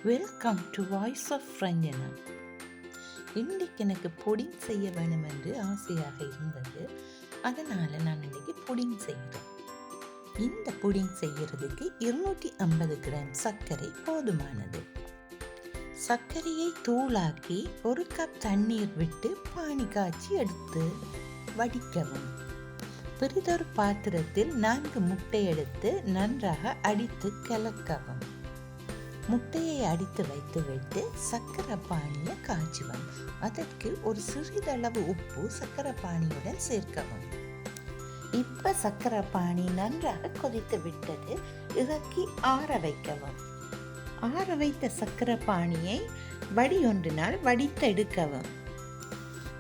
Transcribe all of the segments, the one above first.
Welcome to voice of Ranjana. இன்றைக்கு எனக்கு pudding செய்ய வேணும் என்று ஆசையாக இருந்தது. அதனால் நான் இன்றைக்கி புடிங் செய்கிறேன். இந்த புடிங் செய்கிறதுக்கு 250 கிராம் சர்க்கரை போதுமானது. சர்க்கரையை தூளாக்கி 1 கப் தண்ணீர் விட்டு பானி காய்ச்சி எடுத்து வடிக்கவும். பெரிதொரு பாத்திரத்தில் 4 முட்டை எடுத்து நன்றாக அடித்து கலக்கவும். முட்டையை அடித்து வைத்துவிட்டு சர்க்கரை பானியை காய்ச்சுவோம். அதற்கு ஒரு சிறிதளவு உப்பு சர்க்கரை பானியுடன் சேர்க்கவும். இப்ப சர்க்கரை பானி நன்றாக கொதித்து விட்டது. இறக்கி ஆற வைக்கவும். ஆற வைத்த சர்க்கரை பானியை வடியொன்றினால் வடித்தெடுக்கவும்.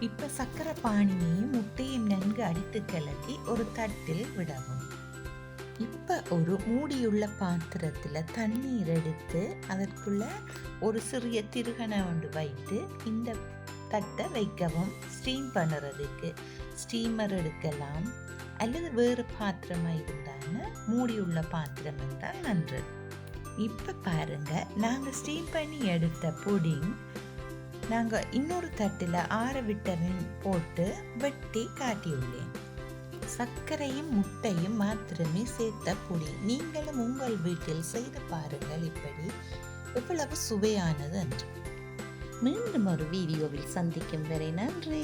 இப்ப சர்க்கரை பானியையும் முட்டையும் நன்கு அடித்து கலக்கி ஒரு தட்டில் விடவும். இப்போ ஒரு மூடியுள்ள பாத்திரத்தில் தண்ணீர் எடுத்து அதற்குள்ள ஒரு சிறிய திருகனை ஒன்று வைத்து இந்த தட்டை வைக்கவும். ஸ்டீம் பண்ணுறதுக்கு ஸ்டீமர் எடுக்கலாம், அல்லது வேறு பாத்திரமாக இருந்தாலும் மூடியுள்ள பாத்திரம் என்றால் நன்று. இப்போ பாருங்க, நாங்கள் ஸ்டீம் பண்ணி எடுத்த புடிங் நாங்கள் இன்னொரு தட்டில் ஆற விட்டமின் போட்டு வெட்டி காட்டியுள்ளேன். சர்க்கரையும் முட்டையும் மாத்திரமே சேர்த்த புளி. நீங்களும் உங்கள் வீட்டில் செய்து பாருங்கள், இப்படி எவ்வளவு சுவையானது என்று. மீண்டும் ஒரு வீடியோவில் சந்திக்கும் வரை நன்றி.